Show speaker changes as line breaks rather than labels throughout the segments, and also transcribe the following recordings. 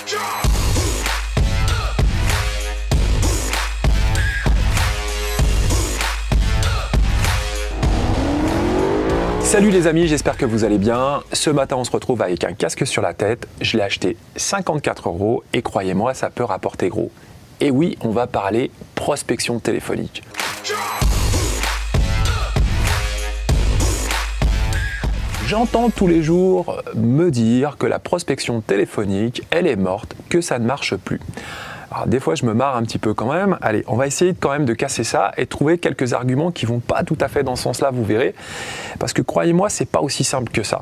Salut les amis, j'espère que vous allez bien. Ce matin, on se retrouve avec un casque sur la tête. Je l'ai acheté 54 € et croyez-moi, ça peut rapporter gros. Et oui, on va parler prospection téléphonique. J'entends tous les jours me dire que la prospection téléphonique, elle est morte, que ça ne marche plus. Alors, des fois, je me marre un petit peu quand même. Allez, on va essayer quand même de casser ça et trouver quelques arguments qui vont pas tout à fait dans ce sens-là, vous verrez. Parce que croyez-moi, c'est pas aussi simple que ça.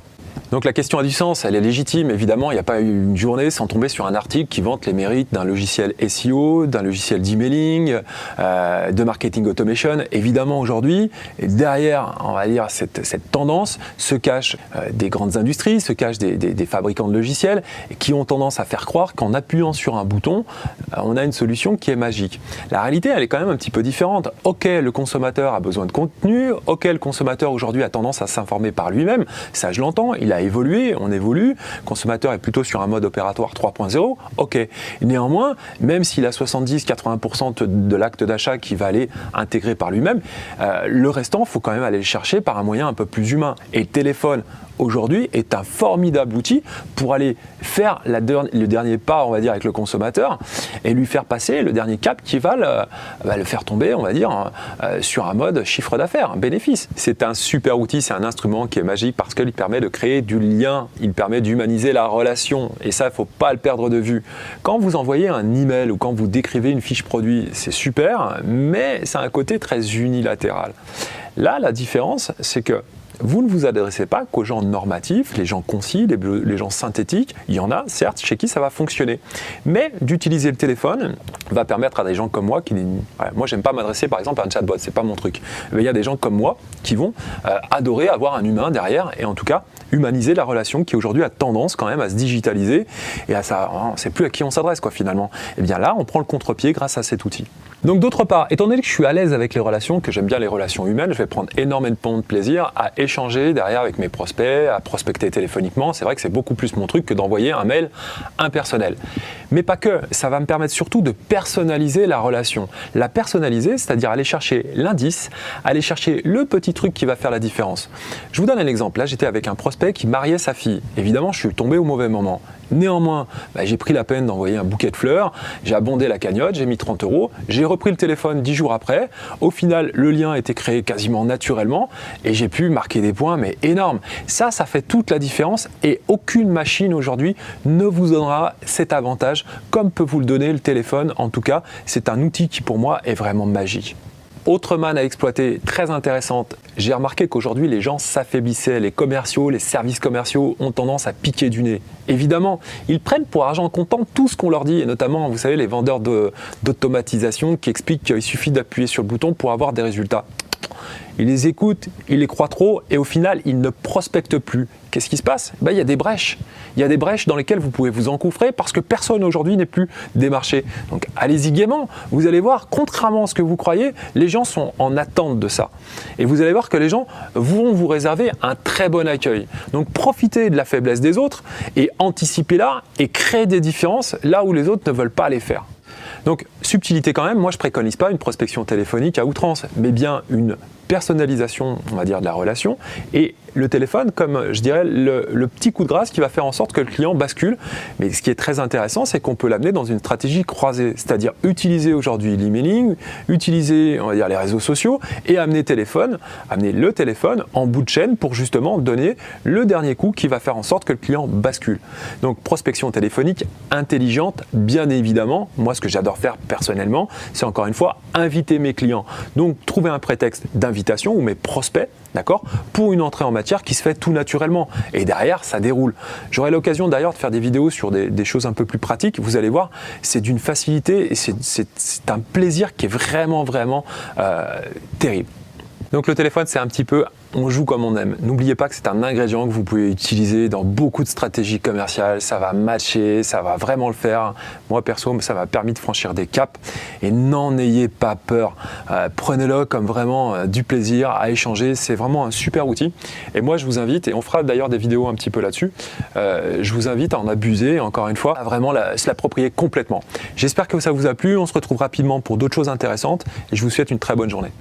Donc la question a du sens, elle est légitime, évidemment, il n'y a pas eu une journée sans tomber sur un article qui vante les mérites d'un logiciel SEO, d'un logiciel d'emailing, de marketing automation. Évidemment, aujourd'hui, derrière, on va dire, cette tendance se cachent des grandes industries, se cachent des fabricants de logiciels qui ont tendance à faire croire qu'en appuyant sur un bouton, on a une solution qui est magique. La réalité, elle est quand même un petit peu différente. Ok, le consommateur a besoin de contenu, ok, le consommateur aujourd'hui a tendance à s'informer par lui-même, ça je l'entends, il a évolué, on évolue, le consommateur est plutôt sur un mode opératoire 3.0, ok. Néanmoins, même s'il a 70-80% de l'acte d'achat qui va aller intégrer par lui-même, le restant, il faut quand même aller le chercher par un moyen un peu plus humain. Et le téléphone, aujourd'hui, est un formidable outil pour aller faire le dernier pas, on va dire, avec le consommateur et lui faire passer le dernier cap qui va le faire tomber, on va dire, sur un mode chiffre d'affaires, bénéfice. C'est un super outil, c'est un instrument qui est magique parce qu'il permet de créer du lien, il permet d'humaniser la relation et ça, il ne faut pas le perdre de vue. Quand vous envoyez un email ou quand vous décrivez une fiche produit, c'est super, mais c'est un côté très unilatéral. Là, la différence, c'est que vous ne vous adressez pas qu'aux gens normatifs, les gens concis, les gens synthétiques. Il y en a, certes, chez qui ça va fonctionner. Mais d'utiliser le téléphone va permettre à des gens comme moi moi, j'aime pas m'adresser par exemple à un chatbot, c'est pas mon truc. Mais il y a des gens comme moi qui vont adorer avoir un humain derrière et en tout cas humaniser la relation qui aujourd'hui a tendance quand même à se digitaliser et à ça, on ne sait plus à qui on s'adresse quoi finalement. Et bien là, on prend le contre-pied grâce à cet outil. Donc d'autre part, étant donné que je suis à l'aise avec les relations, que j'aime bien les relations humaines, je vais prendre énormément de plaisir à échanger derrière avec mes prospects, à prospecter téléphoniquement. C'est vrai que c'est beaucoup plus mon truc que d'envoyer un mail impersonnel. Mais pas que, ça va me permettre surtout de personnaliser la relation. La personnaliser, c'est-à-dire aller chercher l'indice, aller chercher le petit truc qui va faire la différence. Je vous donne un exemple. Là, j'étais avec un prospect qui mariait sa fille. Évidemment, je suis tombé au mauvais moment. Néanmoins, j'ai pris la peine d'envoyer un bouquet de fleurs, j'ai abondé la cagnotte, j'ai mis 30 €, j'ai repris le téléphone 10 jours après. Au final, le lien a été créé quasiment naturellement et j'ai pu marquer des points, mais énormes. Ça fait toute la différence et aucune machine aujourd'hui ne vous donnera cet avantage comme peut vous le donner le téléphone. En tout cas, c'est un outil qui pour moi est vraiment magique. Autre manne à exploiter, très intéressante, j'ai remarqué qu'aujourd'hui les gens s'affaiblissaient, les commerciaux, les services commerciaux ont tendance à piquer du nez. Évidemment, ils prennent pour argent comptant tout ce qu'on leur dit, et notamment, vous savez, les vendeurs d'automatisation qui expliquent qu'il suffit d'appuyer sur le bouton pour avoir des résultats. Ils les écoutent, ils les croient trop et au final, ils ne prospectent plus. Qu'est-ce qui se passe ? Il y a des brèches. Il y a des brèches dans lesquelles vous pouvez vous engouffrer parce que personne aujourd'hui n'est plus démarché. Donc allez-y gaiement. Vous allez voir, contrairement à ce que vous croyez, les gens sont en attente de ça. Et vous allez voir que les gens vont vous réserver un très bon accueil. Donc profitez de la faiblesse des autres et anticipez-la et créez des différences là où les autres ne veulent pas les faire. Donc, subtilité quand même, moi je préconise pas une prospection téléphonique à outrance, mais bien une personnalisation, on va dire, de la relation et le téléphone comme, je dirais, le petit coup de grâce qui va faire en sorte que le client bascule. Mais ce qui est très intéressant, c'est qu'on peut l'amener dans une stratégie croisée, c'est-à-dire utiliser aujourd'hui l'emailing, utiliser, on va dire, les réseaux sociaux et amener le téléphone en bout de chaîne pour justement donner le dernier coup qui va faire en sorte que le client bascule. Donc, prospection téléphonique intelligente, bien évidemment. Moi, ce que j'adore faire personnellement, c'est encore une fois inviter mes clients. Donc, trouver un prétexte d'invitation ou mes prospects, d'accord, pour une entrée en matière qui se fait tout naturellement. Et derrière, ça déroule. J'aurai l'occasion d'ailleurs de faire des vidéos sur des choses un peu plus pratiques. Vous allez voir, c'est d'une facilité et c'est un plaisir qui est vraiment, vraiment terrible. Donc le téléphone, c'est un petit peu, on joue comme on aime. N'oubliez pas que c'est un ingrédient que vous pouvez utiliser dans beaucoup de stratégies commerciales. Ça va matcher, ça va vraiment le faire. Moi perso, ça m'a permis de franchir des caps. Et n'en ayez pas peur. Prenez-le comme vraiment du plaisir à échanger. C'est vraiment un super outil. Et moi, je vous invite, et on fera d'ailleurs des vidéos un petit peu là-dessus, je vous invite à en abuser, encore une fois, à vraiment se l'approprier complètement. J'espère que ça vous a plu. On se retrouve rapidement pour d'autres choses intéressantes. Et je vous souhaite une très bonne journée.